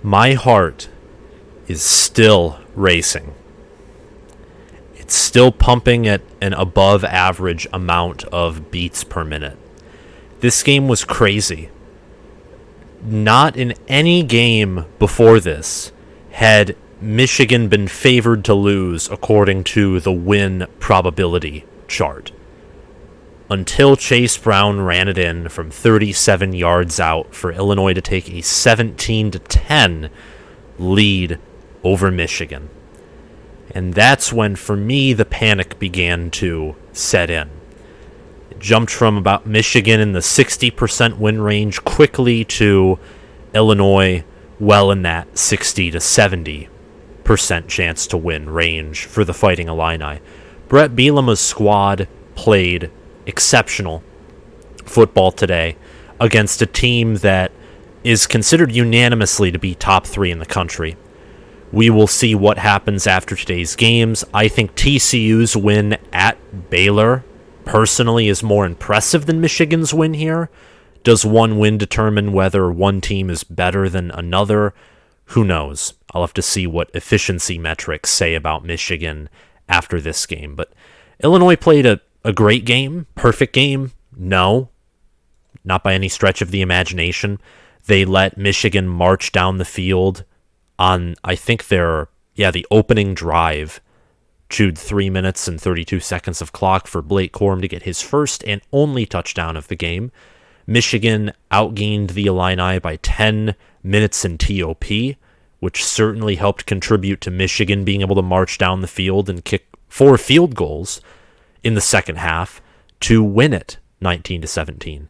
My heart is still racing. It's still pumping at an above average amount of beats per minute. This game was crazy. Not in any game before this had Michigan been favored to lose according to the win probability chart. Until Chase Brown ran it in from 37 yards out for Illinois to take a 17-10 lead over Michigan. And that's when, for me, the panic began to set in. It jumped from about Michigan in the 60% win range quickly to Illinois well in that 60 to 70% chance to win range for the Fighting Illini. Brett Bielema's squad played exceptional football today against a team that is considered unanimously to be top 3 in the country. We will see what happens after today's games. I think TCU's win at Baylor, personally, is more impressive than Michigan's win here. Does one win determine whether one team is better than another? Who knows? I'll have to see what efficiency metrics say about Michigan after this game. But Illinois played a great game, perfect game. No, not by any stretch of the imagination. They let Michigan march down the field on, I think, the opening drive. Chewed 3 minutes and 32 seconds of clock for Blake Corum to get his first and only touchdown of the game. Michigan outgained the Illini by 10 minutes in TOP, which certainly helped contribute to Michigan being able to march down the field and kick 4 field goals in the second half to win it 19-17.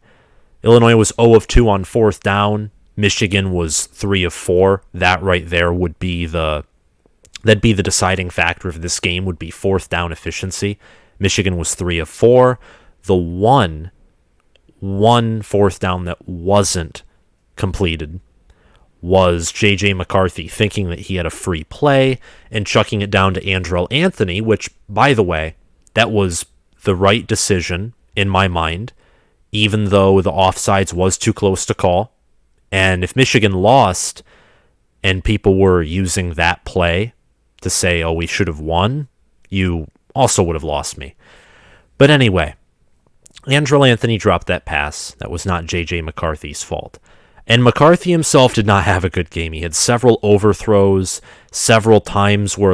Illinois was 0 of 2 on fourth down. Michigan was 3 of 4. That right there would be that'd be the deciding factor of this game, would be fourth down efficiency. Michigan was 3 of 4. The one fourth down that wasn't completed was J.J. McCarthy thinking that he had a free play and chucking it down to Andrell Anthony, which, by the way, that was the right decision in my mind, even though the offsides was too close to call. And if Michigan lost and people were using that play to say, oh, we should have won, you also would have lost me. But anyway, Andrell Anthony dropped that pass. That was not J.J. McCarthy's fault. And McCarthy himself did not have a good game. He had several overthrows, several times where,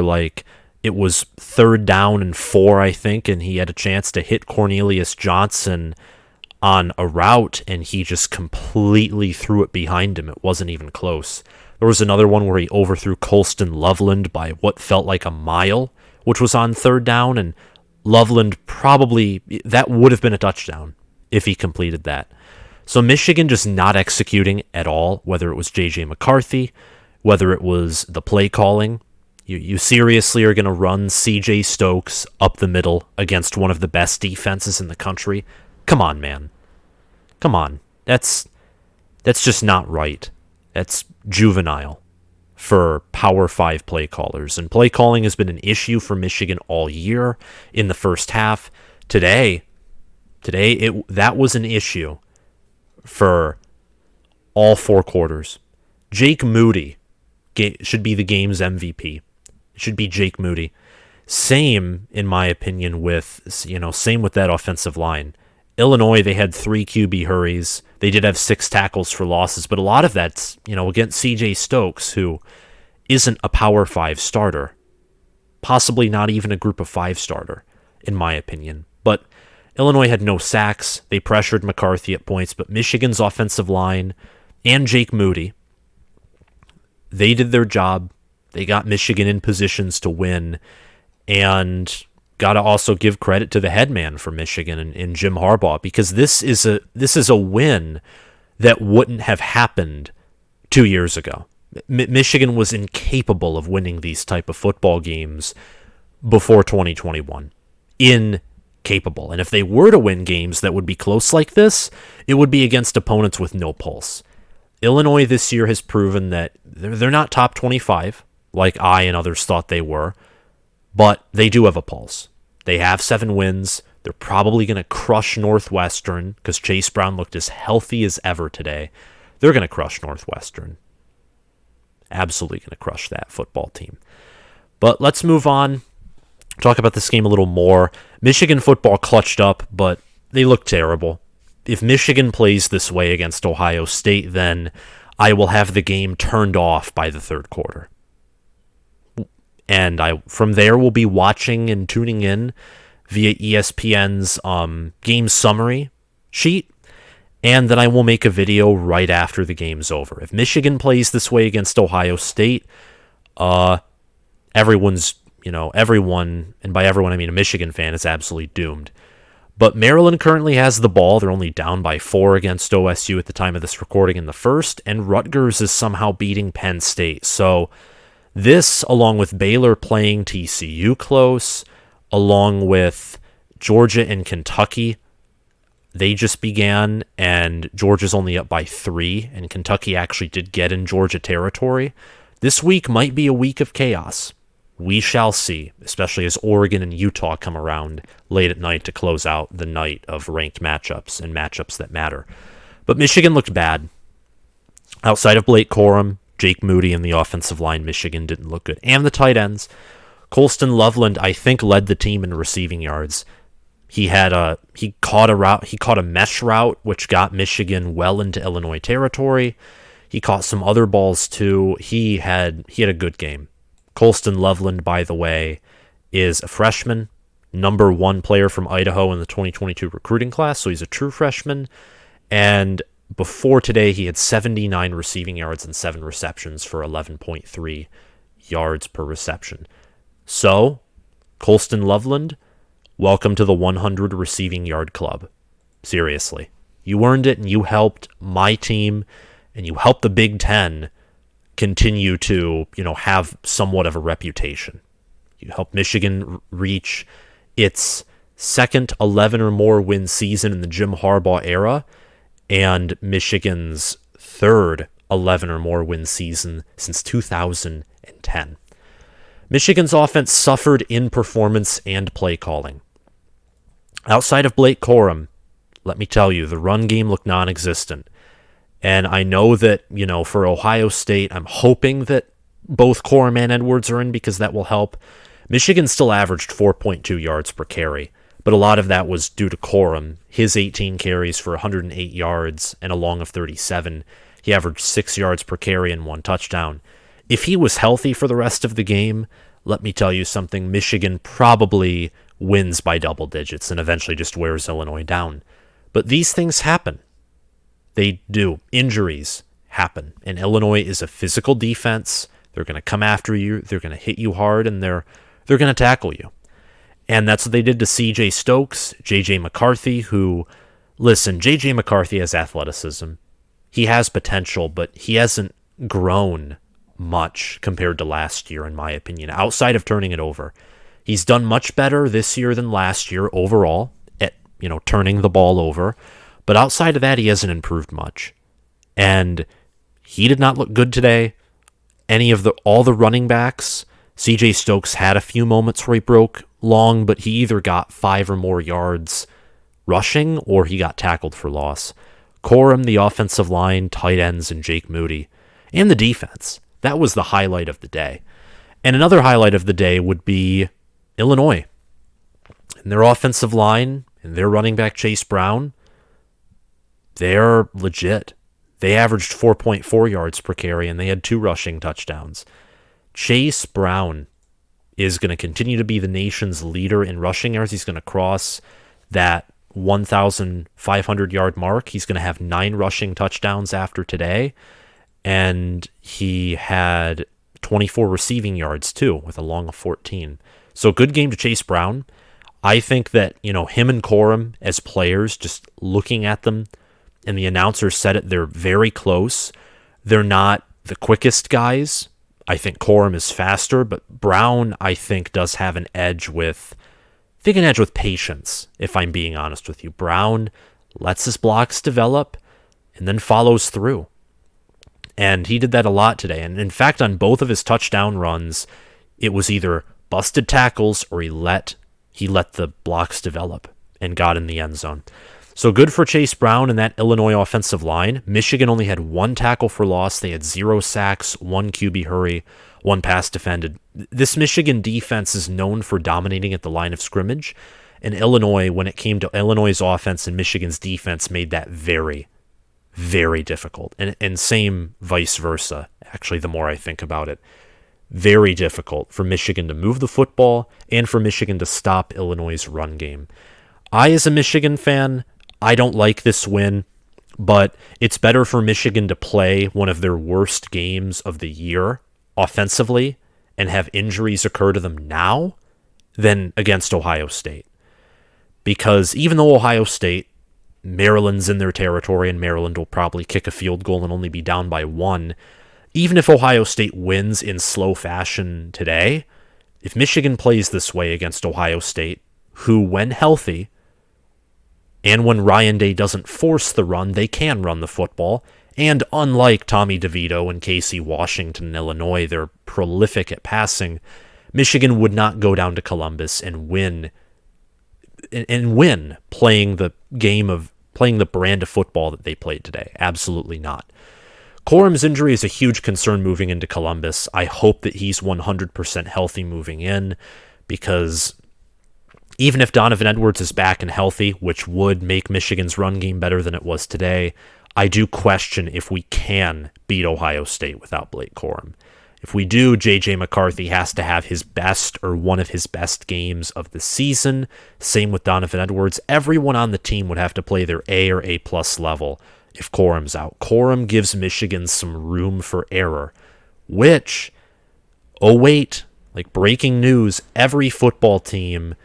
it was 3rd down and 4, I think, and he had a chance to hit Cornelius Johnson on a route, and he just completely threw it behind him. It wasn't even close. There was another one where he overthrew Colston Loveland by what felt like a mile, which was on 3rd down, and Loveland that would have been a touchdown if he completed that. So Michigan just not executing at all, whether it was J.J. McCarthy, whether it was the play calling. You seriously are going to run C.J. Stokes up the middle against one of the best defenses in the country? Come on, man. Come on. That's just not right. That's juvenile for Power 5 play callers. And play calling has been an issue for Michigan all year in the first half. Today that was an issue for all 4 quarters. Jake Moody should be the game's MVP. It should be Jake Moody. Same, in my opinion, with that offensive line. Illinois, they had 3 QB hurries. They did have 6 tackles for losses, but a lot of that's, against C.J. Stokes, who isn't a Power 5 starter. Possibly not even a Group of 5 starter, in my opinion. But Illinois had no sacks. They pressured McCarthy at points, but Michigan's offensive line and Jake Moody, they did their job. They got Michigan in positions to win, and got to also give credit to the head man for Michigan and Jim Harbaugh, because this is a win that wouldn't have happened 2 years ago. Michigan was incapable of winning these type of football games before 2021. Incapable. And if they were to win games that would be close like this, it would be against opponents with no pulse. Illinois this year has proven that they're not top 25 like I and others thought they were, but they do have a pulse. They have 7 wins. They're probably going to crush Northwestern because Chase Brown looked as healthy as ever today. They're going to crush Northwestern. absolutely going to crush that football team. But let's move on, talk about this game a little more. Michigan football clutched up, but they look terrible. If Michigan plays this way against Ohio State, then I will have the game turned off by the third quarter. And from there will be watching and tuning in via ESPN's game summary sheet, and then I will make a video right after the game's over. If Michigan plays this way against Ohio State, everyone, and by everyone I mean a Michigan fan, is absolutely doomed. But Maryland currently has the ball. They're only down by 4 against OSU at the time of this recording in the first, and Rutgers is somehow beating Penn State. So this, along with Baylor playing TCU close, along with Georgia and Kentucky, they just began, and Georgia's only up by 3, and Kentucky actually did get in Georgia territory. This week might be a week of chaos. We shall see, especially as Oregon and Utah come around late at night to close out the night of ranked matchups and matchups that matter. But Michigan looked bad. Outside of Blake Corum, Jake Moody, and the offensive line, Michigan didn't look good. And the tight ends. Colston Loveland, I think, led the team in receiving yards. He caught a mesh route, which got Michigan well into Illinois territory. He caught some other balls too. He had a good game. Colston Loveland, by the way, is a freshman, number 1 player from Idaho in the 2022 recruiting class, so he's a true freshman. And before today, he had 79 receiving yards and 7 receptions for 11.3 yards per reception. So, Colston Loveland, welcome to the 100 receiving yard club. Seriously. You earned it, and you helped my team, and you helped the Big Ten continue to, have somewhat of a reputation. You helped Michigan reach its second 11 or more win season in the Jim Harbaugh era, and Michigan's third 11 or more win season since 2010. Michigan's offense suffered in performance and play calling. Outside of Blake Corum, let me tell you, the run game looked non-existent. And I know that, for Ohio State, I'm hoping that both Corum and Edwards are in because that will help. Michigan still averaged 4.2 yards per carry, but a lot of that was due to Corum. His 18 carries for 108 yards and a long of 37. He averaged 6 yards per carry and 1 touchdown. If he was healthy for the rest of the game, let me tell you something, Michigan probably wins by double digits and eventually just wears Illinois down. But these things happen. They do. Injuries happen. And Illinois is a physical defense. They're going to come after you. They're going to hit you hard, and they're going to tackle you. And that's what they did to C.J. Stokes, J.J. McCarthy, who, listen, J.J. McCarthy has athleticism. He has potential, but he hasn't grown much compared to last year, in my opinion, outside of turning it over. He's done much better this year than last year overall at, turning the ball over. But outside of that, he hasn't improved much. And he did not look good today. All the running backs, C.J. Stokes had a few moments where he broke long, but he either got 5 or more yards rushing or he got tackled for loss. Corum, the offensive line, tight ends, and Jake Moody, and the defense. That was the highlight of the day. And another highlight of the day would be Illinois. And their offensive line and their running back, Chase Brown, they're legit. They averaged 4.4 yards per carry, and they had 2 rushing touchdowns. Chase Brown is going to continue to be the nation's leader in rushing yards. He's going to cross that 1,500-yard mark. He's going to have 9 rushing touchdowns after today, and he had 24 receiving yards, too, with a long of 14. So good game to Chase Brown. I think that, him and Corum as players, just looking at them, and the announcer said it, they're very close. They're not the quickest guys. I think Corum is faster, but Brown, I think, does have an edge with patience, if I'm being honest with you. Brown lets his blocks develop and then follows through. And he did that a lot today. And in fact, on both of his touchdown runs, it was either busted tackles or he let the blocks develop and got in the end zone. So good for Chase Brown and that Illinois offensive line. Michigan only had 1 tackle for loss. They had 0 sacks, 1 QB hurry, 1 pass defended. This Michigan defense is known for dominating at the line of scrimmage. And Illinois, when it came to Illinois' offense and Michigan's defense, made that very, very difficult. And same vice versa, actually, the more I think about it. Very difficult for Michigan to move the football and for Michigan to stop Illinois' run game. I, as a Michigan fan, I don't like this win, but it's better for Michigan to play one of their worst games of the year offensively and have injuries occur to them now than against Ohio State. Because even though Ohio State, Maryland's in their territory and Maryland will probably kick a field goal and only be down by 1, even if Ohio State wins in slow fashion today, if Michigan plays this way against Ohio State, who, when healthy, and when Ryan Day doesn't force the run, they can run the football. And unlike Tommy DeVito and Casey Washington in Illinois, they're prolific at passing. Michigan would not go down to Columbus and win playing the brand of football that they played today. Absolutely not. Corum's injury is a huge concern moving into Columbus. I hope that he's 100% healthy moving in, because even if Donovan Edwards is back and healthy, which would make Michigan's run game better than it was today, I do question if we can beat Ohio State without Blake Corum. If we do, J.J. McCarthy has to have his best or one of his best games of the season. Same with Donovan Edwards. Everyone on the team would have to play their A or A-plus level if Corum's out. Corum gives Michigan some room for error, which, oh wait, like breaking news, every football team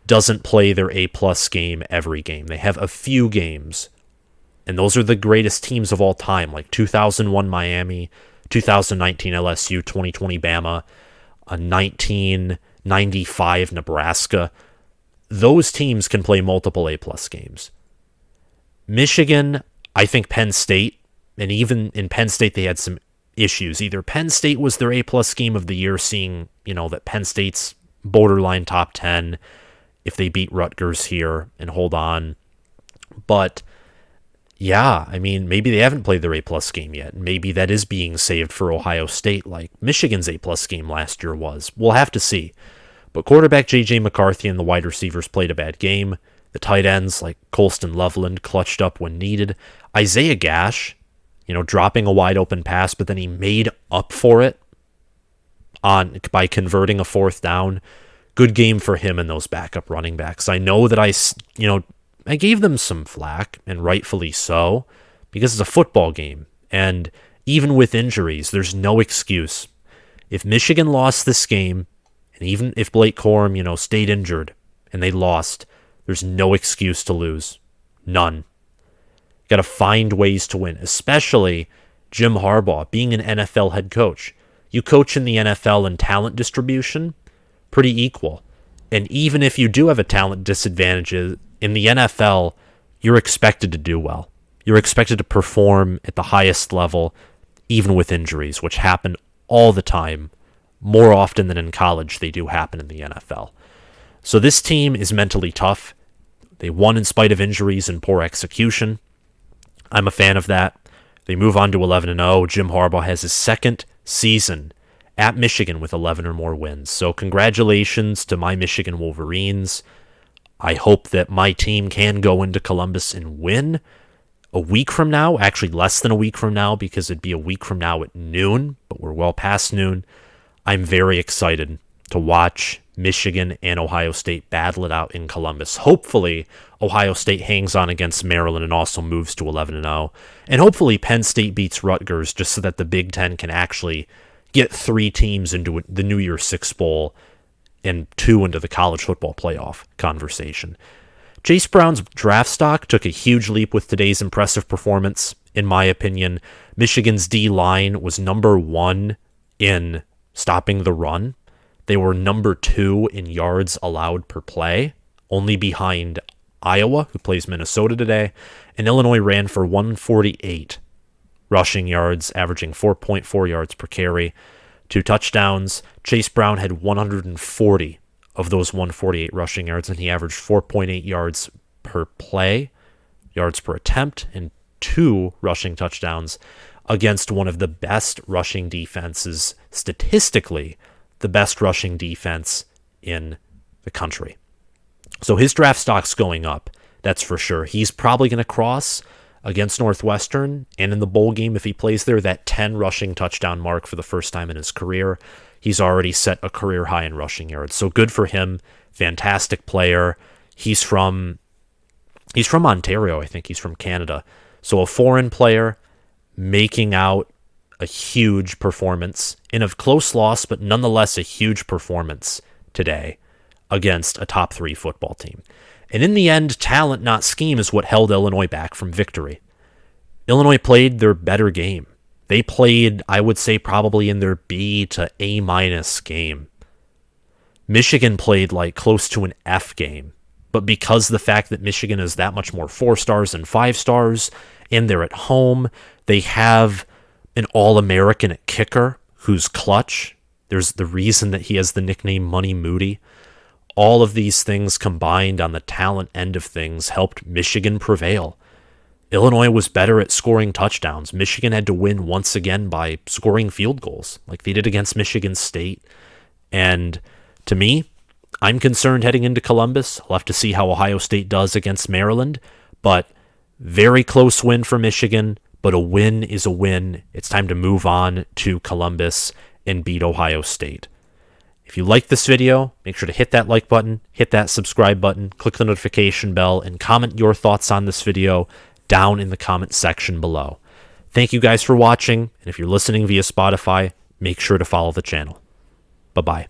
doesn't play their A-plus game every game. They have a few games, and those are the greatest teams of all time, like 2001 Miami, 2019 LSU, 2020 Bama, 1995 Nebraska. Those teams can play multiple A-plus games. Michigan, I think Penn State, and even in Penn State they had some issues. Either Penn State was their A-plus game of the year, seeing, that Penn State's borderline top 10 if they beat Rutgers here and hold on. But yeah, I mean, maybe they haven't played their A-plus game yet. Maybe that is being saved for Ohio State like Michigan's A-plus game last year was. We'll have to see. But quarterback J.J. McCarthy and the wide receivers played a bad game. The tight ends like Colston Loveland clutched up when needed. Isaiah Gash, dropping a wide open pass, but then he made up for it by converting a 4th down. Good game for him and those backup running backs. I know that I gave them some flack, and rightfully so, because it's a football game. And even with injuries, there's no excuse. If Michigan lost this game, and even if Blake Corum, stayed injured and they lost, there's no excuse to lose. None. Got to find ways to win, especially Jim Harbaugh being an NFL head coach. You coach in the NFL in talent distribution, pretty equal. And even if you do have a talent disadvantage in the NFL, you're expected to do well. You're expected to perform at the highest level, even with injuries, which happen all the time. More often than in college, they do happen in the NFL. So this team is mentally tough. They won in spite of injuries and poor execution. I'm a fan of that. They move on to 11-0. Jim Harbaugh has his second season at Michigan with 11 or more wins. So congratulations to my Michigan Wolverines. I hope that my team can go into Columbus and win a week from now. Actually, less than a week from now, because it'd be a week from now at noon, but we're well past noon. I'm very excited to watch Michigan and Ohio State battle it out in Columbus. Hopefully, Ohio State hangs on against Maryland and also moves to 11-0. And hopefully, Penn State beats Rutgers just so that the Big Ten can actually get 3 teams into the New Year's Six Bowl and 2 into the college football playoff conversation. Chase Brown's draft stock took a huge leap with today's impressive performance, in my opinion. Michigan's D-line was number 1 in stopping the run. They were number 2 in yards allowed per play, only behind Iowa, who plays Minnesota today, and Illinois ran for 148 rushing yards, averaging 4.4 yards per carry, 2 touchdowns. Chase Brown had 140 of those 148 rushing yards, and he averaged 4.8 yards per play, yards per attempt and 2 rushing touchdowns against one of the best rushing defenses, statistically, the best rushing defense in the country. So his draft stock's going up, that's for sure. He's probably going to cross against Northwestern, and in the bowl game, if he plays there, that 10 rushing touchdown mark for the first time in his career. He's already set a career high in rushing yards. So good for him. Fantastic player. He's from Ontario, I think. He's from Canada. So a foreign player making out a huge performance in a close loss, but nonetheless a huge performance today against a top 3 football team. And in the end, talent, not scheme, is what held Illinois back from victory. Illinois played their better game. They played, I would say, probably in their B to A- game. Michigan played like close to an F game. But because the fact that Michigan is that much more 4 stars and 5 stars, and they're at home, they have an All-American kicker who's clutch. There's the reason that he has the nickname Money Moody. All of these things combined on the talent end of things helped Michigan prevail. Illinois was better at scoring touchdowns. Michigan had to win once again by scoring field goals, like they did against Michigan State. And to me, I'm concerned heading into Columbus. I'll have to see how Ohio State does against Maryland. But very close win for Michigan, but a win is a win. It's time to move on to Columbus and beat Ohio State. If you like this video, make sure to hit that like button, hit that subscribe button, click the notification bell, and comment your thoughts on this video down in the comment section below. Thank you guys for watching, and if you're listening via Spotify, make sure to follow the channel. Bye-bye.